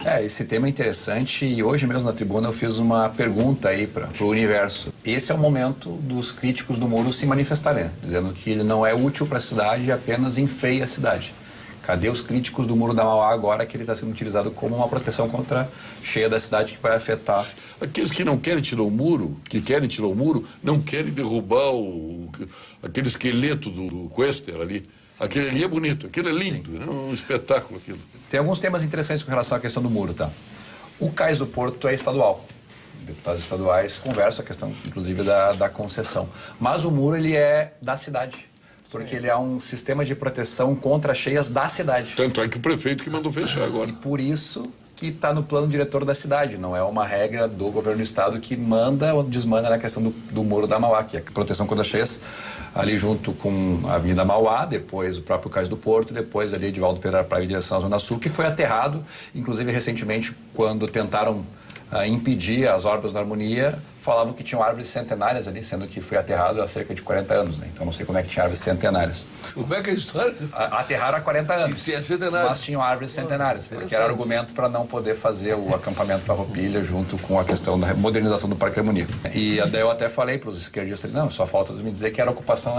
Esse tema é interessante e hoje mesmo na tribuna eu fiz uma pergunta aí para o universo. Esse é o momento dos críticos do muro se manifestarem, né? Dizendo que ele não é útil para a cidade e apenas enfeia a cidade. Cadê os críticos do Muro da Mauá agora que ele está sendo utilizado como uma proteção contra a cheia da cidade que vai afetar? Aqueles que não querem tirar o muro, não querem derrubar aquele esqueleto do Quester ali. Sim. Aquele ali é bonito, aquele é lindo, é um espetáculo aquilo. Tem alguns temas interessantes com relação à questão do muro, tá? O Cais do Porto é estadual. Deputados estaduais conversam a questão, inclusive, da concessão. Mas o muro, ele é da cidade. Porque ele é um sistema de proteção contra cheias da cidade. Tanto é que o prefeito que mandou fechar agora. E por isso que está no plano diretor da cidade. Não é uma regra do governo do estado que manda ou desmanda na questão do Muro da Mauá, que é a proteção contra cheias, ali junto com a Avenida Mauá, depois o próprio Cais do Porto, depois ali Edivaldo Pereira Praia em direção à Zona Sul, que foi aterrado, inclusive recentemente, quando tentaram impedir as obras da harmonia, falavam que tinham árvores centenárias ali, sendo que foi aterrado há cerca de 40 anos, né? Então não sei como é que tinha árvores centenárias. Como é que é a história? Aterraram há 40 anos. E é centenário. Mas tinham árvores centenárias, porque era argumento para não poder fazer o acampamento Farroupilha junto com a questão da modernização do Parque Harmonia. E daí eu até falei para os esquerdistas, não, só falta me dizer que era ocupação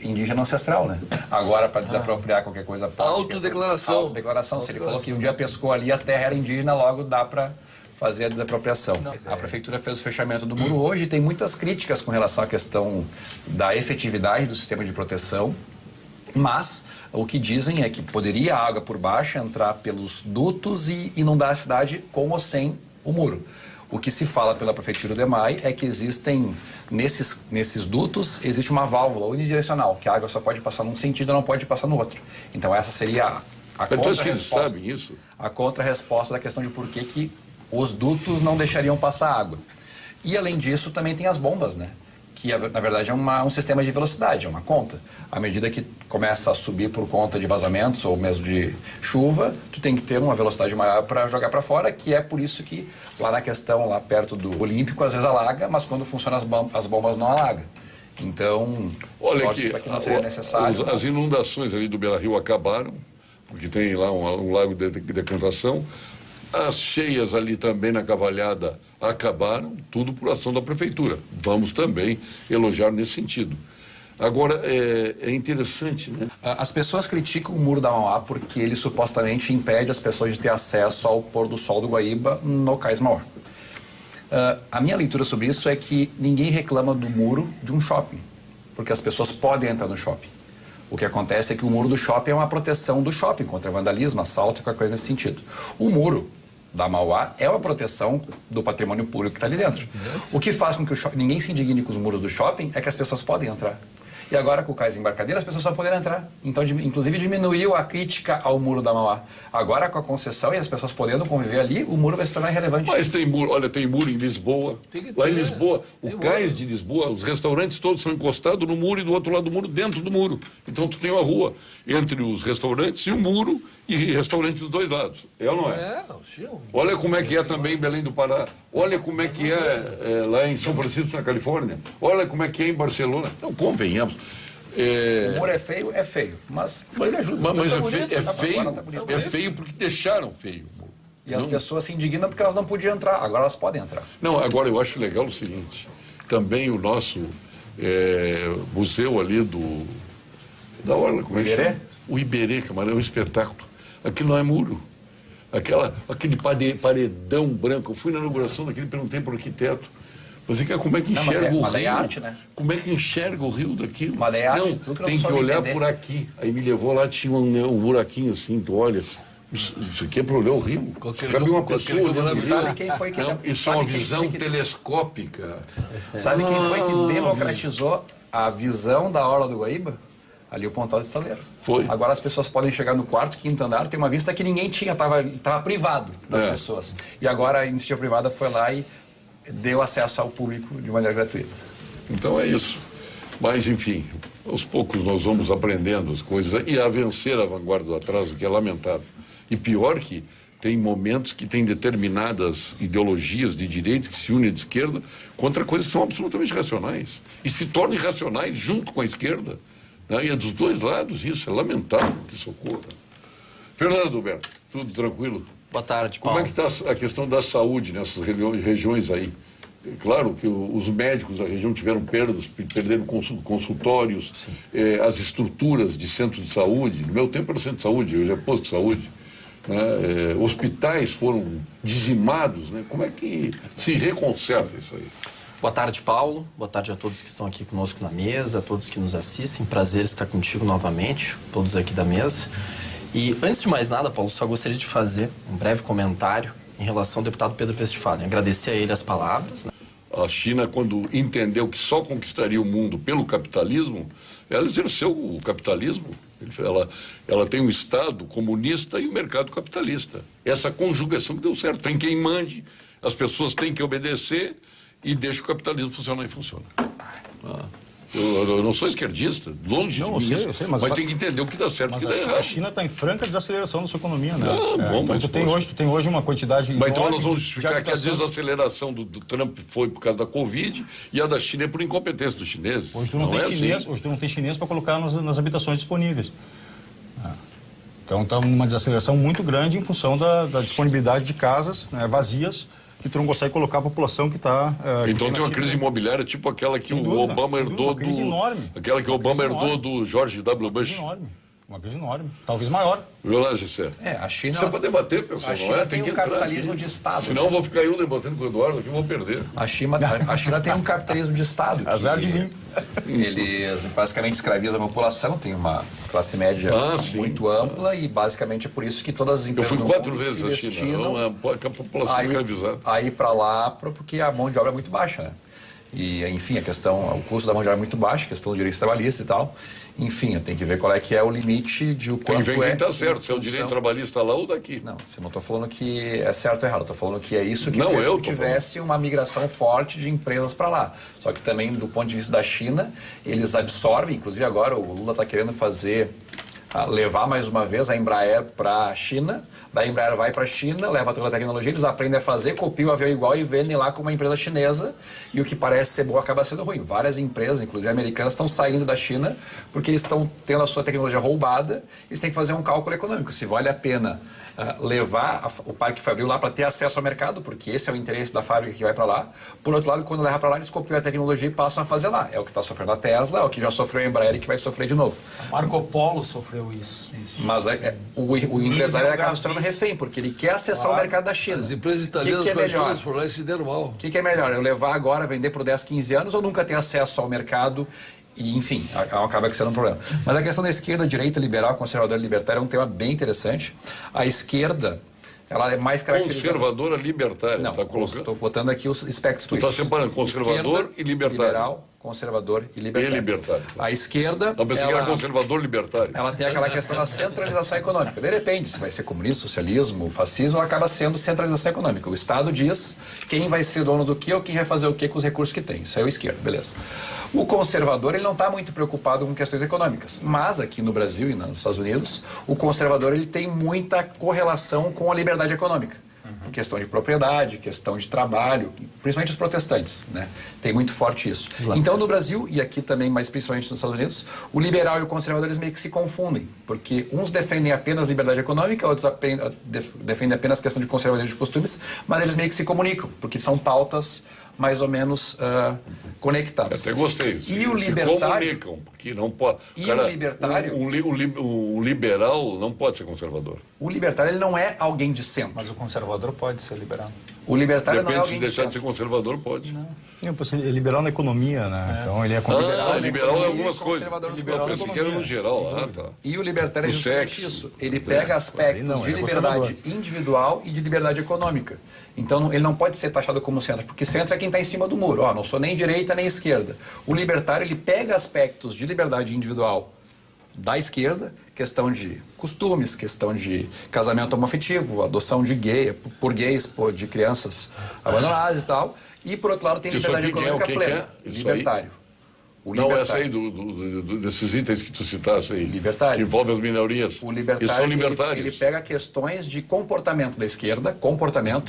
indígena ancestral, né? Agora, para desapropriar qualquer coisa... Autodeclaração. Autodeclaração. Se ele falou que um dia pescou ali, a terra era indígena, logo dá para fazer a desapropriação. A prefeitura fez o fechamento do muro hoje e tem muitas críticas com relação à questão da efetividade do sistema de proteção, mas o que dizem é que poderia a água por baixo entrar pelos dutos e inundar a cidade com ou sem o muro. O que se fala pela prefeitura de Maio é que existem, nesses dutos, existe uma válvula unidirecional, que a água só pode passar num sentido e não pode passar no outro. Então essa seria a contra-resposta. Eles sabem isso? A contra-resposta da questão de por que os dutos não deixariam passar água. E, além disso, também tem as bombas, né? Que, na verdade, é um sistema de velocidade, é uma conta. À medida que começa a subir por conta de vazamentos ou mesmo de chuva, tu tem que ter uma velocidade maior para jogar para fora, que é por isso que, lá na questão, lá perto do Olímpico, às vezes alaga, mas quando funcionam as bombas não alaga. Então, olha aqui, que não seria necessário. As inundações ali do Beira-Rio acabaram, porque tem lá um lago de decantação. As cheias ali também na Cavalhada acabaram, tudo por ação da prefeitura. Vamos também elogiar nesse sentido. Agora, é interessante, né? As pessoas criticam o Muro da Mauá porque ele supostamente impede as pessoas de ter acesso ao pôr do sol do Guaíba no Cais Mauá. A minha leitura sobre isso é que ninguém reclama do muro de um shopping, porque as pessoas podem entrar no shopping. O que acontece é que o muro do shopping é uma proteção do shopping contra vandalismo, assalto e qualquer coisa nesse sentido. O muro da Mauá é uma proteção do patrimônio público que está ali dentro. O que faz com que ninguém se indigne com os muros do shopping é que as pessoas podem entrar. E agora, com o Cais Embarcadeira, as pessoas só podem entrar. Então, inclusive, diminuiu a crítica ao Muro da Mauá. Agora, com a concessão e as pessoas podendo conviver ali, o muro vai se tornar irrelevante. Mas tem muro, olha, tem muro em Lisboa. Lá em Lisboa, o Cais de Lisboa, os restaurantes todos são encostados no muro e do outro lado do muro, dentro do muro. Então, tu tem uma rua entre os restaurantes e o muro e restaurantes dos dois lados. É ou não é? Olha como é que é também em Belém do Pará. Olha como é que é lá em São Francisco, na Califórnia. Olha como é que é em Barcelona. Então, convenhamos. O muro é feio, mas ele ajuda. Mas é feio porque deixaram feio. E as pessoas se indignam porque elas não podiam entrar, agora elas podem entrar. Não, agora eu acho legal o seguinte, também o nosso museu ali da Orla, como é que chama? O Iberê, camarada, é um espetáculo. Aquilo não é muro. Aquele paredão branco. Eu fui na inauguração daquele, perguntei para o arquiteto. Você quer como é que enxerga o rio? É arte, né? Como é que enxerga o rio daquilo? Mas é arte, não, tem que olhar entender. Por aqui. Aí me levou lá, tinha um buraquinho assim, tu olha. Isso aqui é para olhar o rio. Cabe uma pessoa. Sabe quem foi que... Isso é uma visão telescópica. Sabe quem foi que democratizou a visão da Orla do Guaíba? Ali o Pontal do Estaleiro. Foi. Agora as pessoas podem chegar no quarto, quinto andar, tem uma vista que ninguém tinha, estava privado das pessoas. E agora a iniciativa privada foi lá e deu acesso ao público de maneira gratuita. Então é isso. Mas, enfim, aos poucos nós vamos aprendendo as coisas e a vencer a vanguarda do atraso, que é lamentável. E pior que tem momentos que tem determinadas ideologias de direita que se unem à esquerda contra coisas que são absolutamente racionais. E se tornam irracionais junto com a esquerda. E é dos dois lados isso, é lamentável que isso ocorra. Fernando Alberto, tudo tranquilo? Boa tarde, Como Paulo. é que está a questão da saúde nessas regiões aí? Claro que os médicos da região tiveram perdas, perderam consultórios, as estruturas de centro de saúde. No meu tempo era centro de saúde, hoje é posto de saúde. Né? Hospitais foram dizimados. Né? Como é que se reconserta isso aí? Boa tarde, Paulo. Boa tarde a todos que estão aqui conosco na mesa, a todos que nos assistem. Prazer estar contigo novamente, todos aqui da mesa. E antes de mais nada, Paulo, só gostaria de fazer um breve comentário em relação ao deputado Pedro Westphalen. Agradecer a ele as palavras. Né? A China, quando entendeu que só conquistaria o mundo pelo capitalismo, ela exerceu o capitalismo. Ela tem um Estado comunista e um mercado capitalista. Essa conjugação que deu certo. Tem quem mande, as pessoas têm que obedecer e deixa o capitalismo funcionar e funciona. Eu não sou esquerdista, longe de mim, eu sei, mas tem que entender o que dá certo e o que dá errado. A China está em franca desaceleração da sua economia, né? Bom, então tu tem hoje uma quantidade mas enorme então nós vamos justificar que a habitações. desaceleração do Trump foi por causa da Covid e a da China é por incompetência dos chineses. Hoje tu não, tem chinês, assim. hoje tu não tem chinês para colocar nas habitações disponíveis. Então está uma desaceleração muito grande em função da disponibilidade de casas, né, vazias, que tu não consegue colocar a população que está... Então tem uma crise imobiliária tipo aquela que o Obama herdou uma crise enorme. Aquela que o Obama herdou do George W. Bush. Uma crise enorme. Talvez maior. Viu lá, Gessé? A China... Isso é para debater, pessoal, a China não é? tem que um entrar capitalismo aqui. de Estado. Senão eu vou ficar eu debatendo com o Eduardo aqui, eu vou perder. A China tem um capitalismo de Estado. Azar de mim. Eles basicamente escravizam a população, tem uma classe média muito ampla e basicamente é por isso que todas as Eu empresas fui do 4 mundo vezes se à China, destinam a população escravizada. aí para lá porque a mão de obra é muito baixa, né? E, enfim, o custo da mão de obra é muito baixo, a questão do direito trabalhista e tal. Enfim, eu tenho que ver qual é que é o limite de o quanto Tem que ver quem está em certo, se é o direito trabalhista lá ou daqui. Não, eu não estou falando que é certo ou errado, estou falando que é isso que Não, fez eu com que tivesse uma migração forte de empresas para lá. Só que também, do ponto de vista da China, eles absorvem, inclusive agora o Lula está querendo levar mais uma vez a Embraer para a China, da Embraer vai para a China, leva toda a tecnologia, eles aprendem a fazer, copiam o avião igual e vendem lá como uma empresa chinesa, e o que parece ser bom acaba sendo ruim. Várias empresas, inclusive americanas, estão saindo da China porque eles estão tendo a sua tecnologia roubada, eles têm que fazer um cálculo econômico, se vale a pena levar o parque fabril lá para ter acesso ao mercado, porque esse é o interesse da fábrica que vai para lá. Por outro lado, quando leva para lá, eles copiam a tecnologia e passam a fazer lá. É o que está sofrendo a Tesla, é o que já sofreu a Embraer e que vai sofrer de novo. Marco Polo sofreu isso. Mas o empresário acaba se tornando refém, porque ele quer acessar o mercado da China. As empresas italianas foram lá e se deram mal. O que é melhor? Eu levar agora, vender por 10, 15 anos ou nunca ter acesso ao mercado? E, enfim, acaba sendo um problema. Mas a questão da esquerda, direita, liberal, conservadora e libertária é um tema bem interessante. A esquerda, ela é mais caracterizada... Conservadora libertária, não, está colocando? Estou botando aqui os espectros políticos. Tu está separando conservador esquerda, e libertário. Liberal, conservador e libertário. A esquerda... Não, pensei que era conservador libertário. Ela tem aquela questão da centralização econômica. Depende se vai ser comunismo, socialismo, fascismo, ela acaba sendo centralização econômica. O Estado diz quem vai ser dono do que ou quem vai fazer o que com os recursos que tem. Isso é o esquerdo, beleza. O conservador, ele não está muito preocupado com questões econômicas. Mas aqui no Brasil e nos Estados Unidos, o conservador ele tem muita correlação com a liberdade econômica. Questão de propriedade, questão de trabalho, principalmente os protestantes, né? Tem muito forte isso. Então, no Brasil, e aqui também, mas principalmente nos Estados Unidos, o liberal e o conservador, eles meio que se confundem, porque uns defendem apenas liberdade econômica, outros defendem apenas questão de conservadorismo de costumes, mas eles meio que se comunicam, porque são pautas mais ou menos conectadas. Até gostei. E o se libertário... comunicam, porque não pode... E o libertário... O liberal não pode ser conservador. O libertário, ele não é alguém de centro. Mas o conservador pode ser liberal. O libertário Depende, não é alguém se deixar de de ser conservador, pode. Não, ele é liberal na economia, né? Então ele é considerado... liberal é algumas coisas. Liberal Eu pensei que era no geral. Tá. E o libertário é justamente isso. Ele pega aspectos Não, de ele é liberdade individual e de liberdade econômica. Então, ele não pode ser taxado como centro, porque centro é quem está em cima do muro. Não sou nem direita nem esquerda. O libertário, ele pega aspectos de liberdade individual da esquerda, questão de costumes, questão de casamento homoafetivo, adoção de por gays, de crianças abandonadas e tal. E, por outro lado, tem liberdade econômica plena. Libertário. Não, essa aí desses itens que tu citaste aí, libertário, que envolve as minorias. O libertário, e são libertários. Ele pega questões de comportamento da esquerda,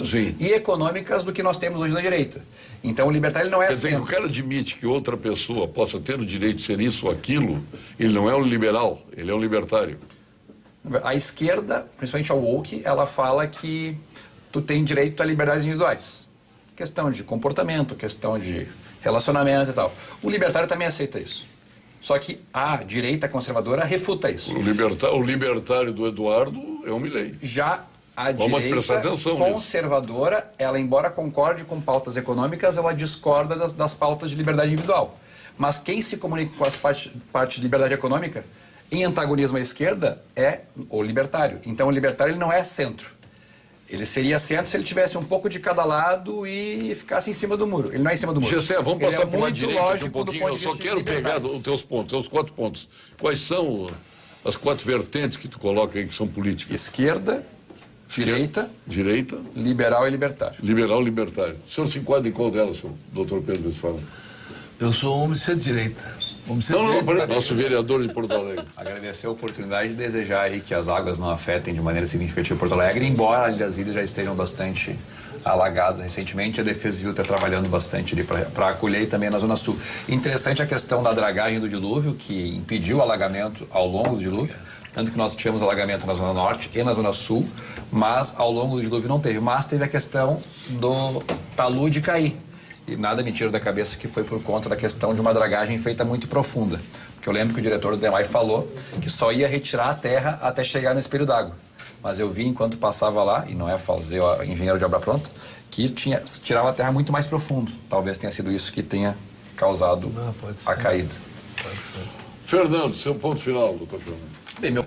Sim. e econômicas do que nós temos hoje na direita. Então, o libertário não é Quer dizer que o cara admite que outra pessoa possa ter o direito de ser isso ou aquilo, ele não é um liberal, ele é um libertário. A esquerda, principalmente a woke, ela fala que tu tem direito a liberdades individuais. Questão de comportamento, questão de relacionamento e tal. O libertário também aceita isso. Só que a direita conservadora refuta isso. O libertário do Eduardo é o Milei. Já a direita conservadora, ela, embora concorde com pautas econômicas, ela discorda das pautas de liberdade individual. Mas quem se comunica com as partes de liberdade econômica, em antagonismo à esquerda, é o libertário. Então, o libertário ele não é centro. Ele seria centro se ele tivesse um pouco de cada lado e ficasse em cima do muro. Ele não é em cima do muro. Gessé, vamos passar por uma direita aqui um pouquinho. Eu só quero pegar os teus pontos, os 4 pontos. Quais são as 4 vertentes que tu coloca aí que são políticas? Esquerda, direita, liberal e libertário. Liberal e libertário. O senhor se enquadra em qual delas, senhor doutor Pedro Westphalen? Eu sou homem centro-direita. Nosso vereador de Porto Alegre. Agradecer a oportunidade de desejar aí que as águas não afetem de maneira significativa Porto Alegre, embora ali as ilhas já estejam bastante alagadas recentemente, a Defesa Civil está trabalhando bastante ali para acolher e também na Zona Sul. Interessante a questão da dragagem do dilúvio, que impediu o alagamento ao longo do dilúvio, tanto que nós tivemos alagamento na Zona Norte e na Zona Sul, mas ao longo do dilúvio não teve. Mas teve a questão do talude cair. E nada me tira da cabeça que foi por conta da questão de uma dragagem feita muito profunda. Porque eu lembro que o diretor do DEMAI falou que só ia retirar a terra até chegar no espelho d'água. Mas eu vi enquanto passava lá, e não é fazer o engenheiro de obra pronta, que tirava a terra muito mais profundo. Talvez tenha sido isso que tenha causado a caída. Pode ser. Fernando, seu ponto final, doutor Fernando. Bem,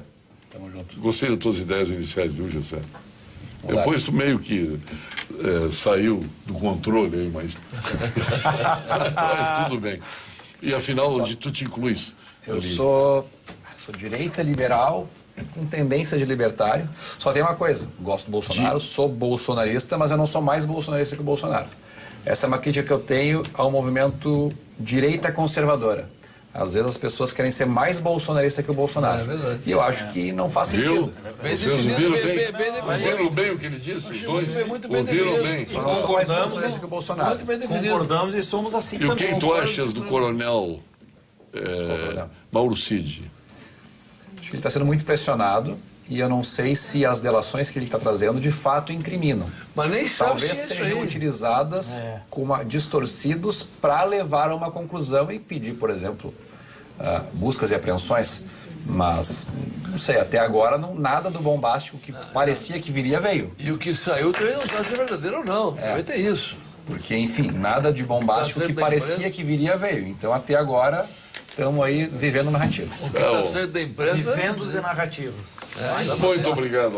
tamo junto. Gostei das tuas ideias iniciais, viu, Gessé? Depois tu meio que saiu do controle aí, mas tudo bem. E afinal, onde tu te incluís? Eu sou direita liberal, com tendência de libertário. Só tem uma coisa, gosto do Bolsonaro, sou bolsonarista, mas eu não sou mais bolsonarista que o Bolsonaro. Essa é uma crítica que eu tenho ao movimento direita conservadora. Às vezes as pessoas querem ser mais bolsonarista que o Bolsonaro. É verdade. E eu acho que não faz sentido. Vocês ouviram bem o que ele disse? Os dois muito bem ouviram definido. bem. Só nós somos mais bolsonaristas que o Bolsonaro. Muito bem definido. Concordamos e somos assim E o também. que tu achas do coronel Mauro Cid? Acho que ele está sendo muito pressionado e eu não sei se as delações que ele está trazendo de fato incriminam. Mas nem sabe se Talvez é isso sejam aí. utilizadas distorcidos para levar a uma conclusão e pedir, por exemplo, buscas e apreensões. Mas, não sei, até agora nada do bombástico que parecia que viria veio. E o que saiu também não sabe se é verdadeiro ou não. Também tem isso. Porque, enfim, nada de bombástico Tá que certo da parecia imprensa. que viria veio. Então, até agora, estamos aí vivendo narrativas. O que está saindo da imprensa... Vivendo de narrativas. Muito obrigado.